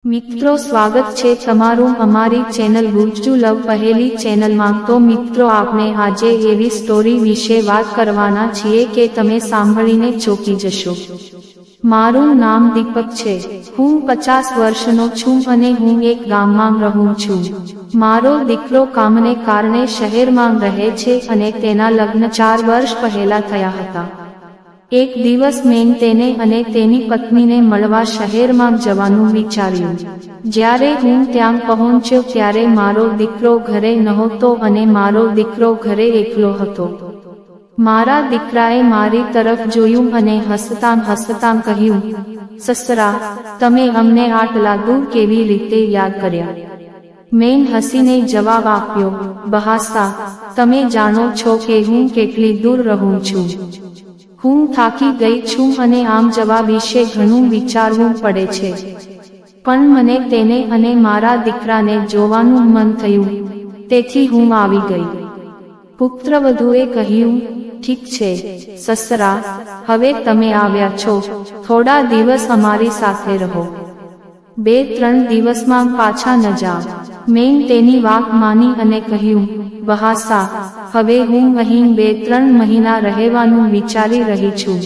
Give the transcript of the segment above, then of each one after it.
મિત્રો સ્વાગત છે તમારું અમારી ચેનલ ગુજ્જુ લવ પહેલી ચેનલમાં। તો મિત્રો આપણે આજે એવી સ્ટોરી વિશે વાત કરવાના છીએ કે તમે સાંભળીને ચોંકી જશો। મારું નામ દીપક છે। હું 50 વર્ષનો છું અને હું એક ગામમાં રહું છું। મારો દીકરો કામને કારણે શહેરમાં રહે છે અને તેના લગ્ન 4 વર્ષ પહેલા થયા હતા। એક દિવસ મેં તેને અને તેની પત્નીને મળવા શહેરમાં જવાનું વિચાર્યું। જ્યારે હું ત્યાં પહોંચ્યો ત્યારે મારો દીકરો ઘરે નહોતો અને મારો દીકરો ઘરે એકલો હતો। મારા દીકરાએ મારી તરફ જોયું અને હસતાં હસતાં કહ્યું, સસરા, તમે અમને આટલા દૂર કેવી રીતે યાદ કર્યા? મેં હસીને જવાબ આપ્યો, બહાસા, તમે જાણો છો કે હું કેટલી દૂર રહું છું। હું થાકી ગઈ છું અને આમ જવા વિશે ઘણું વિચારવું પડે છે, પણ મને તેને અને મારા દીકરાને જોવાનું મન થયું, તેથી હું આવી ગઈ। પુત્રવધુએ કહ્યું, ઠીક છે સસરા, હવે તમે આવ્યા છો, થોડા દિવસ અમારી સાથે રહો। 2-3 દિવસમાં પાછા ન જાઓ। મેં તેની વાત માની અને કહ્યું, બહાસા, હવે હું અહીં 2-3 મહિના રહેવાનું વિચારી રહી છું।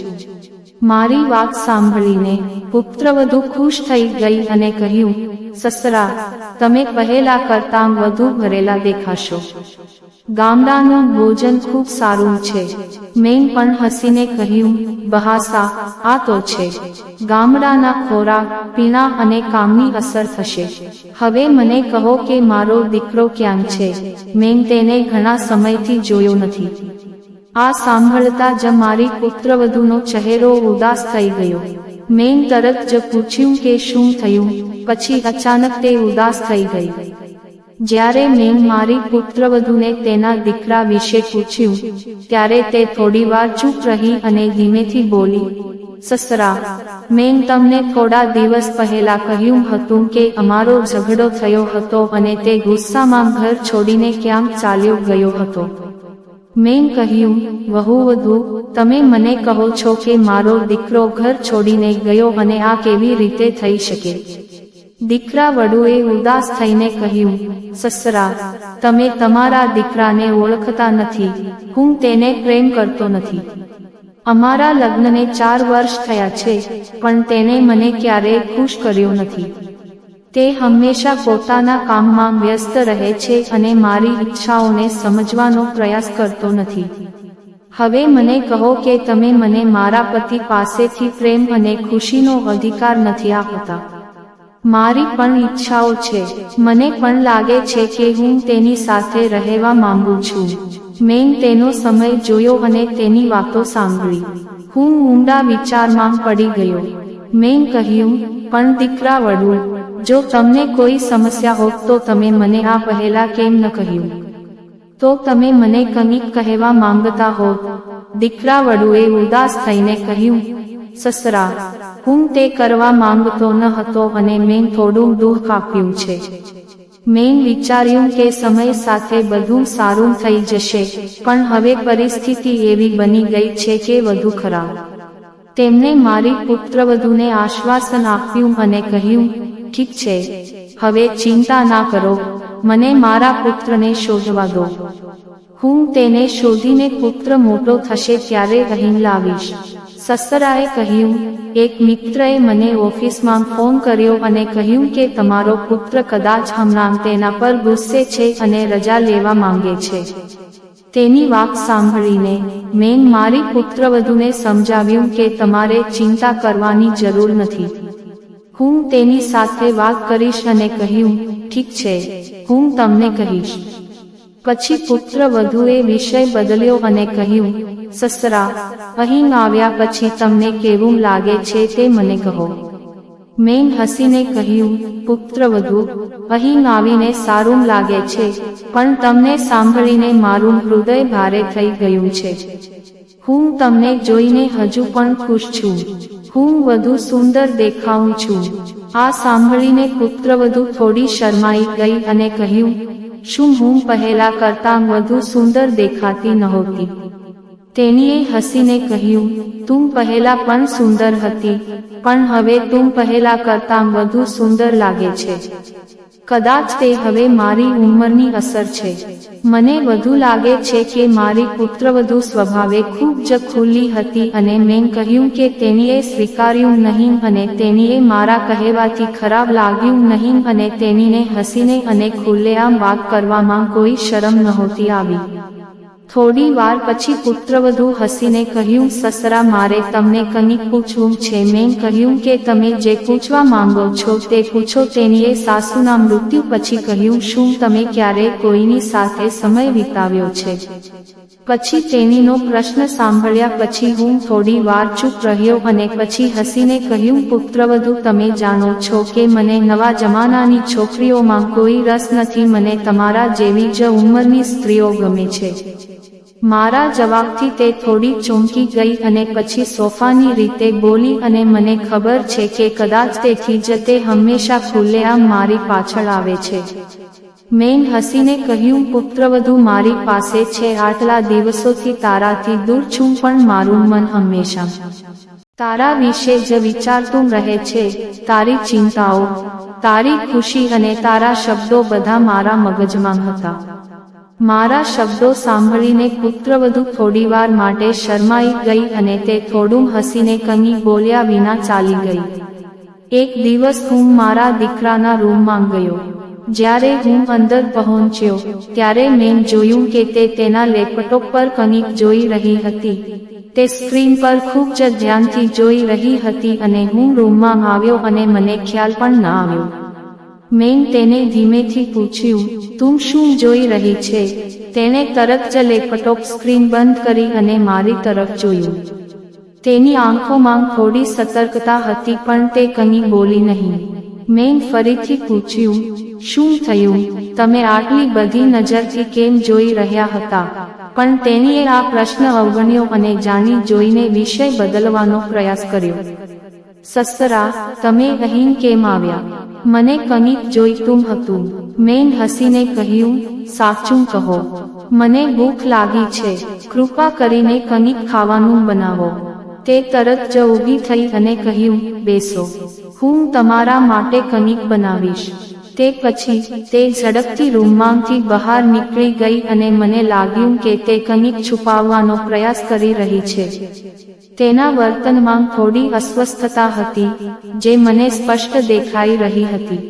મારી વાત સાંભળીને પુત્રવધુ ખુશ થઈ ગઈ અને કહ્યું, સસરા, તમે પહેલા કરતાં વધુ ભરેલા દેખાશો। ગામડાનું ભોજન ખૂબ સારું છે। મેં પણ હસીને કહ્યું, બહાસા, આ તો છે। ગામડાના ખોરાક, પીણા અને કામની અસર થશે। હવે મને કહો કે મારો દીકરો ક્યાં છે? મેં તેને ઘણા સમયથી જોયો નથી। આ સાંભળતા જ મારી પુત્રવધુનો ચહેરો ઉદાસ થઈ ગયો। મેં તરત જ પૂછ્યું કે શું થયું? પછી અચાનક તે ઉદાસ થઈ ગઈ। જ્યારે મેં મારી પુત્રવધુને તેના દીકરા વિશે પૂછ્યું ત્યારે તે થોડીવાર ચૂપ રહી અને ધીમેથી બોલી, સસરા, મેં તમને થોડા દિવસ પહેલા કહ્યું હતું કે અમારો ઝઘડો થયો હતો અને તે ગુસ્સામાં ઘર છોડીને ક્યાંક ચાલ્યો ગયો હતો। મેં કહ્યું, વહુવધુ, તમે મને કહો છો કે મારો દીકરો ઘર છોડીને ગયો અને આ કેવી રીતે થઈ શકે? દીકરા વડુએ ઉદાસ થઈને કહ્યું, સસરા, તમે તમારા દીકરાને ઓળખતા નથી। હું તેને પ્રેમ કરતો નથી। અમારા લગ્નને 4 વર્ષ થયા છે, પણ તેણે મને ક્યારેય ખુશ કર્યો નથી। તે હંમેશા પોતાના કામમાં વ્યસ્ત રહે છે અને મારી ઈચ્છાઓને સમજવાનો પ્રયાસ કરતો નથી। હવે મને કહો કે તમે મને મારા પતિ પાસેથી પ્રેમ અને ખુશીનો અધિકાર નથી આપતા। મારી પણ ઈચ્છાઓ છે। મને પણ લાગે છે કે હું તેની સાથે રહેવા માંગુ છું। મેં તેનો સમય જોયો અને તેની વાતો સાંભળી। હું ઊંડા વિચારમાં પડી ગયો। મેં કહ્યું, પણ દીકરા વડુ, જો તમને કોઈ સમસ્યા હોત તો તમે મને આ પહેલા કેમ ન કહ્યું? તો તમે મને કંઈક કહેવા માંગતા હોત। દીકરા વડુએ ઉદાસ થઈને કહ્યું, સસરા, હું તે કરવા માંગતો ન હતો અને મેં થોડું દુઃખ આપ્યું છે। મેં વિચાર્યું કે સમય સાથે બધું સારું થઈ જશે, પણ હવે પરિસ્થિતિ એવી બની ગઈ છે કે વધુ ખરાબ। તેમણે મારી પુત્રવધુને આશ્વાસન આપ્યું અને કહ્યું, ઠીક છે, હવે ચિંતા ના કરો, મને મારા પુત્રને શોધવા દો। હું તેને શોધીને પુત્ર મોટો થશે ત્યારે અહીં લાવીશ। સસરાએ કહ્યું, એક મિત્રએ મને ઓફિસમાં ફોન કર્યો અને કહ્યું કે તમારો પુત્ર કદાચ હમણાં તેના પર ગુસ્સે છે અને રજા લેવા માંગે છે। તેની વાત સાંભળીને મેં મારી પુત્રવધુને સમજાવ્યું કે તમારે ચિંતા કરવાની જરૂર નથી। હું તેની સાથે વાત કરીશ અને કહ્યું, ઠીક છે, હું તમને કહીશ। પછી પુત્રવધુએ વિષય બદલ્યો અને કહ્યું, સસરા, અહીં આવ્યા પછી તમને કેવું લાગે છે તે મને કહો। મેં હસીને કહ્યું, પુત્રવધુ, અહીં આવીને સારું લાગે છે, પણ તમને સાંભળીને મારું હૃદય ભારે થઈ ગયું છે। હું તમને જોઈને હજુ પણ ખુશ છું। હું વધુ સુંદર દેખાઉં છું। આ સાંભળીને પુત્રવધુ થોડી શરમાઈ ગઈ અને કહ્યું, શું હું પહેલા કરતાં વધુ સુંદર દેખાતી નહોતી? તેણીએ હસીને કહ્યું, તું પહેલા પણ સુંદર હતી, પણ હવે તું પહેલા કરતાં વધુ સુંદર લાગે છે. કદાચ તે હવે મારી ઉંમરની અસર છે. મને વધુ લાગે છે કે મારી પુત્રવધુ સ્વભાવે ખૂબ જ ખુલ્લી હતી અને મેં કહ્યું કે તેણીએ સ્વીકાર્યું નહીં અને તેણીએ મારા કહેવાથી ખરાબ લાગ્યું નહીં અને તેણીને હસીને અને ખુલ્લેઆમ વાત કરવામાં કોઈ શરમ નહોતી આવી. થોડી વાર પછી પુત્રવધુ હસીને કહ્યું, સસરા, મારે તમને કંઈક પૂછવું છે. મેં કહ્યું કે તમે જે પૂછવા માંગો છો તે પૂછો. તેણીએ સાસુના મૃત્યુ પછી કહ્યું, શું તમે ક્યારેય કોઈની સાથે સમય વિતાવ્યો છે? પછી તેણીનો પ્રશ્ન સાંભળ્યા પછી હું થોડી વાર ચૂપ રહ્યો અને પછી હસીને કહ્યું, પુત્રવધુ, તમે જાણો છો કે મને નવા જમાનાની છોકરીઓમાં કોઈ રસ નથી. મને તમારા જેવી જ ઉંમરની સ્ત્રીઓ ગમે છે. મારા જવાબથી તે થોડી ચોંકી ગઈ અને પછી સોફાની રીતે બોલી, અને મને ખબર છે કે કદાચ તેથી જ તે હંમેશા ખુલ્લેઆમ મારી પાછળ આવે છે. મેં હસીને કહ્યું, પુત્રવધુ, મારી પાસે છે. આટલા દિવસોથી તારાથી દૂર છું, પણ મારું મન હંમેશા તારા વિશે જ વિચારતું રહે છે. તારી ચિંતાઓ, તારી ખુશી અને તારા શબ્દો બધા મારા મગજમાં હતા. મારા શબ્દો સાંભળીને પુત્રવધુ થોડીવાર માટે શરમાઈ ગઈ અને તે થોડું હસીને કંઈ બોલ્યા વિના ચાલી ગઈ. એક દિવસ હું મારા દીકરાના રૂમમાં ગયો. જ્યારે હું અંદર પહોંચ્યો ત્યારે મેં જોયું કે તે તેના લેપટોપ પર કંઈક જોઈ રહી હતી. તે સ્ક્રીન પર ખૂબ જ ધ્યાનથી જોઈ રહી હતી અને હું રૂમમાં આવ્યો અને મને ખ્યાલ પણ ન આવ્યો. મેં તેને ધીમેથી પૂછ્યું, તું શું જોઈ રહી છે? તેણે તરત જ લેપટોપ સ્ક્રીન બંધ કરી અને મારી તરફ જોયું. તેની આંખોમાં થોડી સતર્કતા હતી, પણ તે કંઈ બોલી નહીં. મેં ફરીથી પૂછ્યું, શું થયું? તમે આટલી બધી નજરથી કેમ જોઈ રહ્યા હતા? પણ તેણીએ આ પ્રશ્ન અવગણ્યો અને જાણી જોઈને વિષય બદલવાનો પ્રયાસ કર્યો. સસરા, તમે અહીં કેમ આવ્યા? મને કંઈક જોઈતું હતું. મેં હસીને કહ્યું, સાચું કહો, મને ભૂખ લાગી છે. કૃપા કરીને કંઈક ખાવાનું બનાવો. તે તરત જ ઊભી થઈ અને કહ્યું, બેસો, હું તમારા માટે કંઈક બનાવીશ. તે પછી તે ઝડપથી રૂમમાંથી બહાર નીકળી ગઈ અને મને લાગ્યું કે તે કંઈક છુપાવવાનો પ્રયાસ કરી રહી છે. તેના વર્તનમાં થોડી અસ્વસ્થતા હતી, જે મને સ્પષ્ટ દેખાઈ રહી હતી.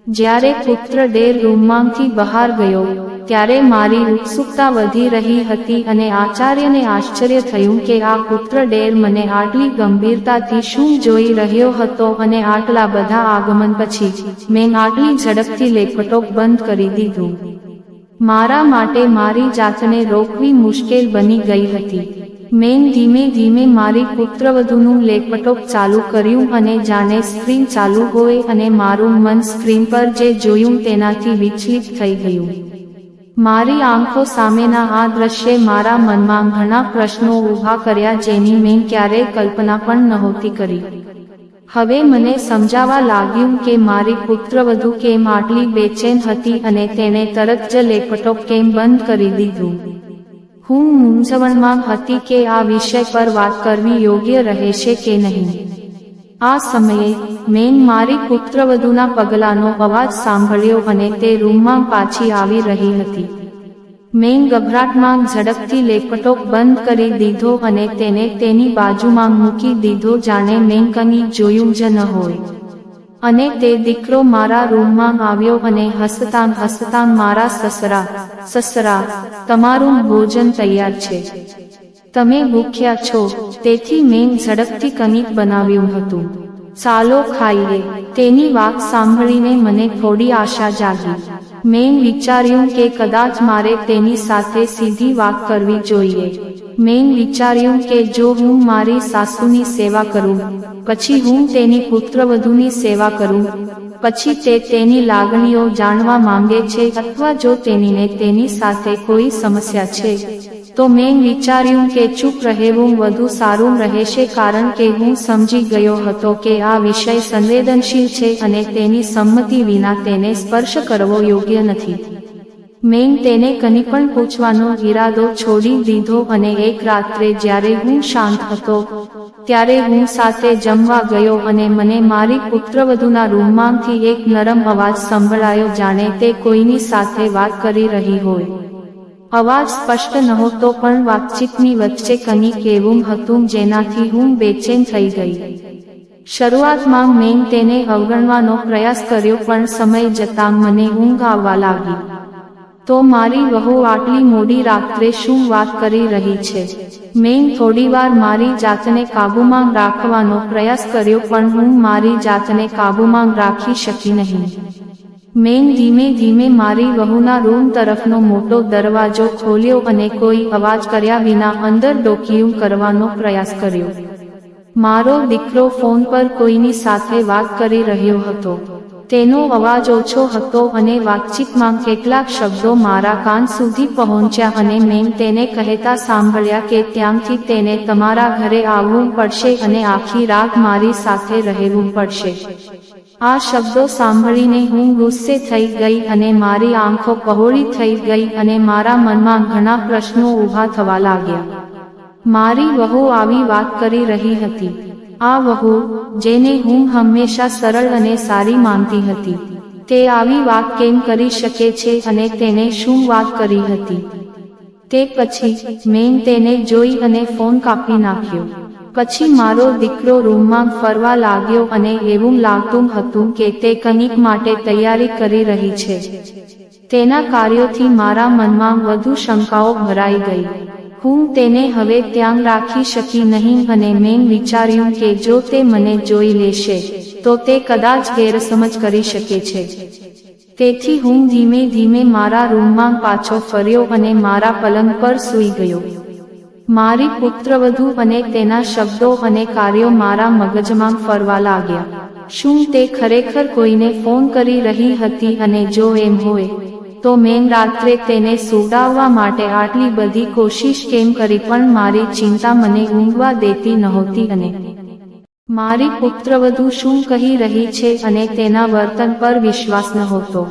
જ્યારે પુત્ર ડેર રૂમમાંથી બહાર ગયો ત્યારે મારી ઉત્સુકતા વધી રહી હતી અને આચાર્યને આશ્ચર્ય થયું કે આ પુત્ર ડેર મને આટલી ગંભીરતાથી શું જોઈ રહ્યો હતો અને આટલા બધા આગમન પછી મેં આટલી ઝડપથી લેપટોપ બંધ કરી દીધું. મારા માટે મારી જાતને રોકવી મુશ્કેલ બની ગઈ હતી. મેં ધીમે ધીમે મારી પુત્રવધુનું લેપટોપ ચાલુ કર્યું અને જાણે સ્ક્રીન ચાલુ હોય અને મારું મન સ્ક્રીન પર જે જોયું તેનાથી વિચલિત થઈ ગયું. મારી આંખો સામેના આ દ્રશ્યે મારા મનમાં ઘણા પ્રશ્નો ઊભા કર્યા જેની મેં ક્યારેય કલ્પના પણ નહોતી કરી. હવે મને સમજાવા લાગ્યું કે મારી પુત્રવધુ કેમ આટલી બેચેન હતી અને તેણે તરત જ લેપટોપ કેમ બંધ કરી દીધું. હું મૂંઝવણમાં હતી કે આ વિષય પર વાત કરવી યોગ્ય રહેશે કે નહીં. આ સમયે મેં મારી પુત્રવધુના પગલાંનો અવાજ સાંભળ્યો અને તે રૂમમાં પાછી આવી રહી હતી. મેં ગભરાટમાં ઝડપથી લેપટોપ બંધ કરી દીધો અને તેને તેની બાજુમાં મૂકી દીધો જાણે મેં કંઈ જોયું જ ન હોય. અને તે દીકરો મારા રૂમમાં આવ્યો અને હસતાં હસતાં મારા સસરા, તમારું ભોજન તૈયાર છે. તમે ભૂખ્યા છો, તેથી મેં ઝડપથી કંઈક બનાવ્યું હતું. ચાલો ખાઈએ. તેની વાત સાંભળીને મને થોડી આશા જાગી. મેં વિચાર્યું કે કદાચ મારે તેની સાથે સીધી વાત કરવી જોઈએ. મેં વિચાર્યું કે જો હું મારી સાસુની સેવા કરું, પછી હું તેની પુત્રવધુની સેવા કરું, પછી તે તેની લાગણીઓ જાણવા માંગે છે અથવા જો તેણીને તેની સાથે કોઈ સમસ્યા છે, તો મેં વિચાર્યું કે ચૂપ રહેવું વધુ સારું રહેશે કારણ કે હું સમજી ગયો હતો કે આ વિષય સંવેદનશીલ છે અને તેની સંમતિ વિના તેને સ્પર્શ કરવો યોગ્ય નથી. મેં તેને કંઈ પણ પૂછવાનો ઈરાદો છોડી દીધો અને એક રાત્રે જ્યારે હું શાંત હતો ત્યારે હું સાથે જમવા ગયો અને મને મારી પુત્રવધૂના રૂમમાંથી એક નરમ અવાજ સંભળાયો, જાણે તે કોઈની સાથે વાત કરી રહી હોય. અવાજ સ્પષ્ટ નહોતો પણ વાતચીતની વચ્ચે કંઈક એવું હતું જેનાથી હું બેચેન થઈ ગઈ. શરૂઆતમાં મેં તેને અવગણવાનો પ્રયાસ કર્યો પણ સમય જતાં મને ઊંઘ આવવા લાગી. તો મારી વહુ આટલી મોડી રાત્રે શું વાત કરી રહી છે? મેં થોડીવાર મારી જાતને કાબૂમાં રાખવાનો પ્રયાસ કર્યો પણ હું મારી જાતને કાબૂમાં રાખી શકી નહીં. મેં ધીમે ધીમે મારી વહુના રૂમ તરફનો મોટો દરવાજો ખોલ્યો અને કોઈ અવાજ કર્યા વિના અંદર ડોકિયું કરવાનો પ્રયાસ કર્યો. મારો દીકરો ફોન પર કોઈની સાથે વાત કરી રહ્યો હતો. તેનો અવાજ ઓછો હતો અને વાતચીતમાં કેટલાક શબ્દો મારા કાન સુધી પહોંચ્યા અને મેં તેને કહેતા સાંભળ્યા કે ત્યાંથી તેને તમારા ઘરે આવવું પડશે અને આખી રાત મારી સાથે રહેવું પડશે. આ શબ્દો સાંભળીને હું ગુસ્સે થઈ ગઈ અને મારી આંખો પહોળી થઈ ગઈ અને મારા મનમાં ઘણા પ્રશ્નો ઊભા થવા લાગ્યા. મારી વહુ આવી વાત કરી રહી હતી. આ વહુ, જેને હું હંમેશા સરળ અને સારી માનતી હતી, તે આવી વાત કેમ કરી શકે છે અને તેને શું વાત કરી હતી? તે પછી મેં તેને જોઈ અને ફોન કાપી નાખ્યો. પછી મારો દીકરો રૂમમાં ફરવા લાગ્યો અને એવું લાગતું હતું કે તે કંઈક માટે તૈયારી કરી રહી છે. તેના કાર્યોથી મારા મનમાં વધુ શંકાઓ ભરાઈ ગઈ. હું તેને હવે ત્યાં રાખી શકી નહીં અને મેં વિચાર્યું કે જો તે મને જોઈ લેશે તો તે કદાચ ગેરસમજ કરી શકે છે. તેથી હું ધીમે ધીમે મારા રૂમમાં પાછો ફર્યો અને મારા પલંગ પર સૂઈ ગયો. મારી પુત્રવધૂ અને તેના શબ્દો અને કાર્યો મારા મગજમાં ફરવા લાગ્યા. શું તે ખરેખર કોઈને ફોન કરી રહી હતી? અને જો એમ હોય તો મેં રાત્રે તેને સુવડાવવા માટે આટલી બધી કોશિશ કેમ કરી? પણ મારી ચિંતા મને ઊંઘવા દેતી નહોતી અને મારી પુત્રવધૂ શું કહી રહી છે અને તેના વર્તન પર વિશ્વાસ નહોતો.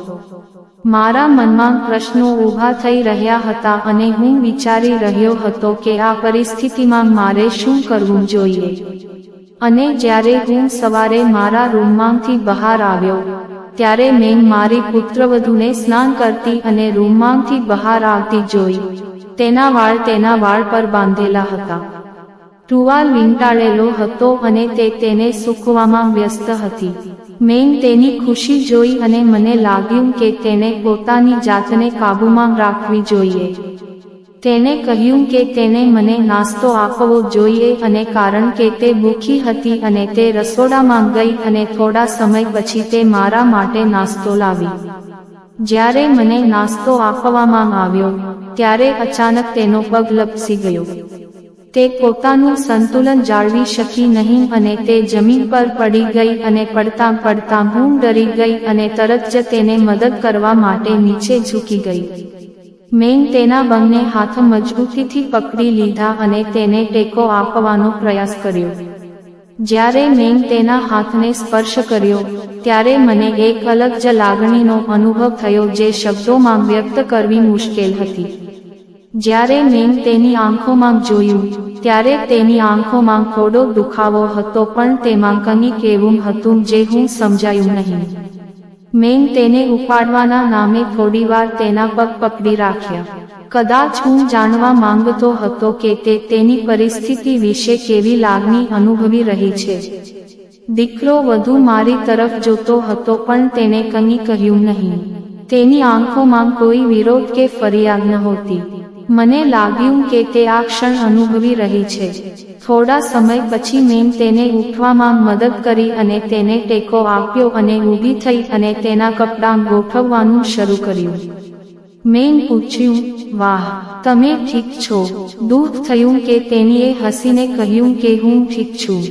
મારા મનમાં પ્રશ્નો ઊભા થઈ રહ્યા હતા અને હું વિચારી રહ્યો હતો કે આ પરિસ્થિતિમાં મારે શું કરવું જોઈએ. અને જ્યારે હું સવારે મારા રૂમમાંથી બહાર આવ્યો ત્યારે મેં મારી પુત્રવધૂને સ્નાન કરતી અને રૂમમાંથી બહાર આવતી જોઈ. તેના વાળ પર બાંધેલા હતા. ટુવાલ વીંટાળેલો હતો અને તે તેને સૂકવવામાં વ્યસ્ત હતી. મેં તેની ખુશી જોઈ અને મને લાગ્યું કે તેને પોતાની જાતને કાબૂમાં રાખવી જોઈએ. તેને કહ્યું કે તેને મને નાસ્તો આપવો જોઈએ અને કારણ કે તે ભૂખી હતી અને તે રસોડામાં ગઈ અને થોડા સમય પછી તે મારા માટે નાસ્તો લાવી. જ્યારે મને નાસ્તો આપવામાં આવ્યો ત્યારે અચાનક તેનો પગ લપસી ગયો. તે પોતાનું સંતુલન જાળવી શકી નહીં અને તે જમીન પર પડી ગઈ અને પડતાં પડતાં હું ડરી ગઈ અને તરત જ તેને મદદ કરવા માટે નીચે ઝૂકી ગઈ. મેં તેના બંને હાથ મજબૂતીથી પકડી લીધા અને તેને ટેકો આપવાનો પ્રયાસ કર્યો. જ્યારે મેં તેના હાથને સ્પર્શ કર્યો ત્યારે મને એક અલગ જ લાગણીનો અનુભવ થયો જે શબ્દોમાં વ્યક્ત કરવી મુશ્કેલ હતી. જ્યારે મેં તેની આંખોમાં જોયું ત્યારે તેની આંખોમાં થોડો દુખાવો હતો પણ તેમાં કંઈક એવું હતું જે હું સમજાયું નહીં. મેં તેને ઉપાડવાના નામે થોડીવાર તેના પગ પકડી રાખ્યા. કદાચ હું જાણવા માંગતો હતો કે તે તેની પરિસ્થિતિ વિશે કેવી લાગણી અનુભવી રહી છે. દીકરો વધુ મારી તરફ જોતો હતો પણ તેને કંઈ કહ્યું નહીં. તેની આંખોમાં કોઈ વિરોધ કે ફરિયાદ નહોતી. મને લાગ્યું કે તે આ ક્ષણ અનુભવી રહી છે. થોડા સમય પછી મેં તેને ઉઠવામાં મદદ કરી અને તેને ટેકો આપ્યો અને ઊભી થઈ અને તેના કપડાં ગોઠવવાનું શરૂ કર્યું. મેં પૂછ્યું, વાહ, તમે ઠીક છો? દુઃખ થયું કે તેણીએ હસીને કહ્યું કે હું ઠીક છું.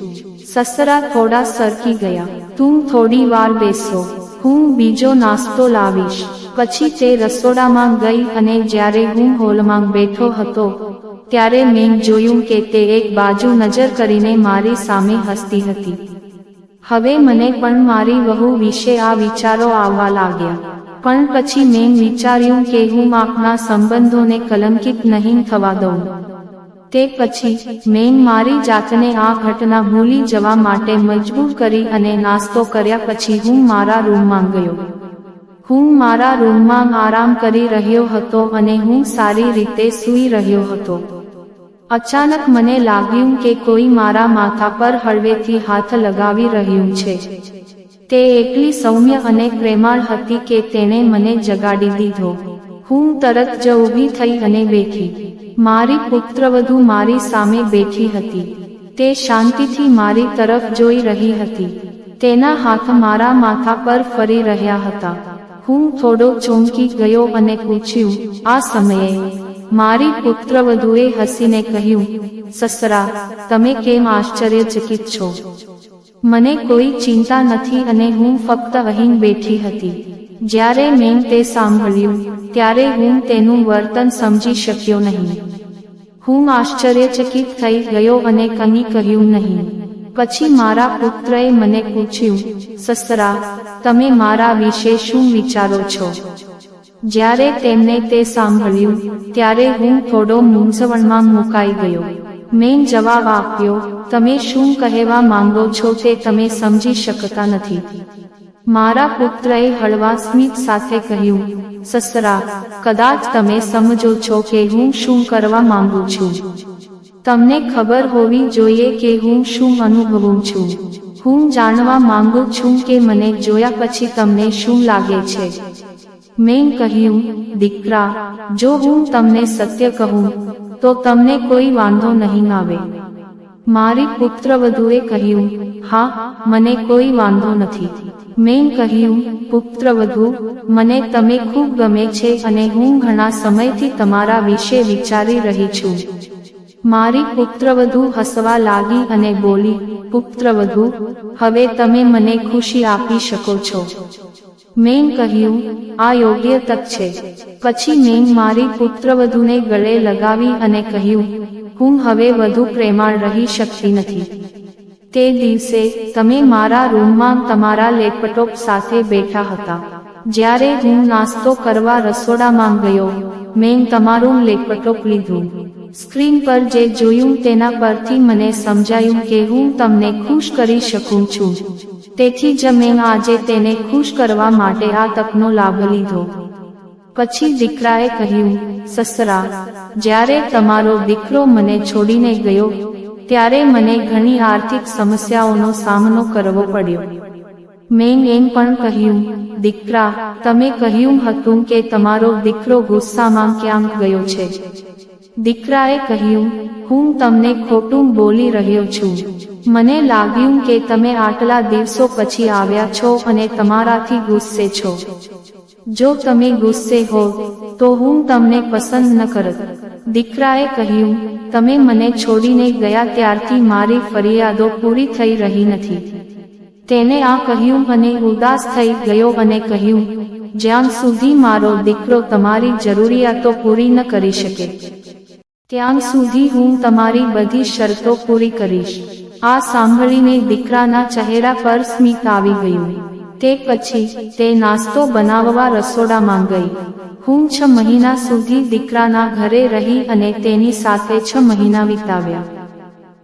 સસરા થોડા સરકી ગયા. તું થોડી વાર બેસો, હું બીજો નાસ્તો લાવીશ. પછી તે રસોડામાં ગઈ અને જ્યારે હું હોલમાં બેઠો હતો ત્યારે મેં જોયું કે તે એક બાજુ નજર કરીને મારી સામે હસતી હતી. હવે મને પણ મારી વહુ વિશે આ વિચારો આવવા લાગ્યા. પણ પછી મેં વિચાર્યું કે હું આપના સંબંધોને કલંકિત નહીં થવા દઉં. તે પછી મેં મારી જાતને આ ઘટના ભૂલી જવા માટે મજબૂર કરી અને નાસ્તો કર્યા પછી હું મારા રૂમમાં ગયો. હું મારા રૂમમાં આરામ કરી રહ્યો હતો અને હું સારી રીતે સૂઈ રહ્યો હતો. અચાનક મને લાગ્યું કે કોઈ મારા માથા પર હળવેથી હાથ લગાવી રહ્યું છે. તે એટલી સૌમ્ય અને પ્રેમાળ હતી કે તેણે મને જગાડી દીધો. હું તરત જ ઊભી થઈ અને બેઠી. મારી પુત્રવધુ મારી સામે બેઠી હતી. તે શાંતિથી મારી તરફ જોઈ રહી હતી. તેના હાથ મારા માથા પર ફરી રહ્યા હતા. હું થોડો ચોંકી ગયો અને પૂછ્યું, આ સમયે? મારી પુત્રવધુએ હસીને કહ્યું, સસરા, તમે કેમ આશ્ચર્યચકિત છો? મને કોઈ ચિંતા નથી અને હું ફક્ત અહીં બેઠી હતી. જ્યારે મેં તે સાંભળ્યું ત્યારે હું તેનું વર્તન સમજી શક્યો નહીં. હું આશ્ચર્યચકિત થઈ ગયો અને કંઈ કહ્યું નહીં. પછી મારા પુત્રએ મને પૂછ્યું, સસરા, તમે મારા વિશે શું વિચારો છો? જ્યારે તેમને તે સાંભળ્યું ત્યારે હું થોડો મૂંઝવણમાં મુકાઈ ગયો. મેં જવાબ આપ્યો, તમે શું કહેવા માંગો છો તે તમે સમજી શકતા નથી. મારા પુત્રએ હળવા સ્મિત સાથે કહ્યું, સસરા, કદાચ તમે સમજો છો કે હું શું કરવા માંગુ છું. તમને ખબર હોવી જોઈએ કે હું શું અનુભવું છું. હું જાણવા માંગુ છું કે મને જોયા પછી તમને શું લાગે છે. મેં કહ્યું, દીકરા, જો હું તમને સત્ય કહું તો તમને કોઈ વાંધો નહીં આવે. મારી પુત્રવધુએ કહ્યું, હા, મને કોઈ વાંધો નથી. મેં કહ્યું, પુત્રવધુ, મને તમે ખૂબ ગમે છે અને હું ઘણા સમયથી તમારા વિશે વિચારી રહી છું. મારી પુત્રવધુ હસવા લાગી અને બોલી, પુત્રવધુ, હવે તમે મને ખુશી આપી શકો છો. મેં કહ્યું, આ યોગ્ય તક છે. પછી મેં મારી પુત્રવધુને ગળે લગાવી અને કહ્યું, હું હવે વધુ પ્રેમાળ રહી શકતી નથી. તે દિવસે તમે મારા રૂમમાં તમારા લેપટોપ સાથે બેઠા હતા. જ્યારે હું નાસ્તો કરવા રસોડામાં ગયો, મેં તમારું લેપટોપ લીધું. સ્ક્રીન પર જે જોયું તેના પરથી મને સમજાયું કે હું તમને ખુશ કરી શકું છું. તેથી જ મેં આજે તેને ખુશ કરવા માટે આ તકનો લાભ લીધો. પછી દીકરાએ કહ્યું, સસરા, જ્યારે તમારો દીકરો મને છોડીને ગયો ત્યારે મને ઘણી આર્થિક સમસ્યાઓનો સામનો કરવો પડ્યો. મેં એમ પણ કહ્યું, દીકરા, તમે કહ્યું હતું કે તમારો દીકરો ગુસ્સામાં ક્યાંક ગયો છે. દીકરાએ કહ્યું, હું તમને ખોટું બોલી રહ્યો છું. મને લાગ્યું કે તમે આટલા દિવસો પછી આવ્યા છો અને તમારાથી ગુસ્સે છો. જો તમે ગુસ્સે હો તો હું તમને પસંદ ન કરત. દીકરાએ કહ્યું, તમે મને છોડીને ગયા ત્યારથી મારી ફરિયાદો પૂરી થઈ રહી નથી. તેને આ કહ્યું અને ઉદાસ થઈ ગયો અને કહ્યું, જ્યાં સુધી મારો દીકરો તમારી જરૂરિયાતો પૂરી ન કરી શકે ત્યાં સુધી હું તમારી બધી શરતો પૂરી કરીશ. આ સાંભળીને દીકરાના ચહેરા પર સ્મિત આવી ગયું. તે પછી તે નાસ્તો બનાવવા રસોડામાં ગઈ. હું 6 મહિના સુધી દીકરાના ઘરે રહી અને તેની સાથે 6 મહિના વિતાવ્યા.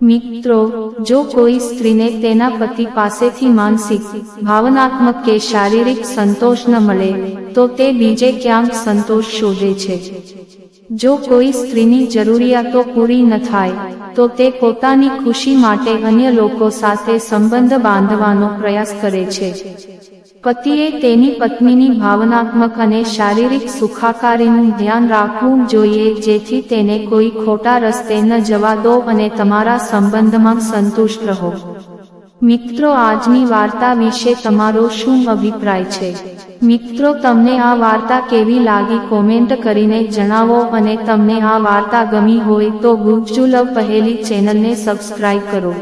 મિત્રો, જો કોઈ સ્ત્રીને તેના પતિ પાસેથી માનસિક, ભાવનાત્મક કે શારીરિક સંતોષ ન મળે તો તે બીજે ક્યાંક સંતોષ શોધે છે. જો કોઈ સ્ત્રીની જરૂરિયાતો પૂરી ન થાય તો તે પોતાની ખુશી માટે અન્ય લોકો સાથે સંબંધ બાંધવાનો પ્રયાસ કરે છે. પતિએ તેની પત્નીની ભાવનાત્મક અને શારીરિક સુખાકારીનું ધ્યાન રાખવું જોઈએ જેથી તેને કોઈ ખોટા રસ્તે ન જવા દો અને તમારા સંબંધમાં સંતુષ્ટ રહો. મિત્રો, આજની વાર્તા વિશે તમારો શું અભિપ્રાય છે? મિત્રો, તમને આ વાર્તા કેવી લાગી કોમેન્ટ કરીને જણાવો અને તમને આ વાર્તા ગમી હોય તો ગુજ્જુ લવ પહેલી ચેનલને સબસ્ક્રાઇબ કરો.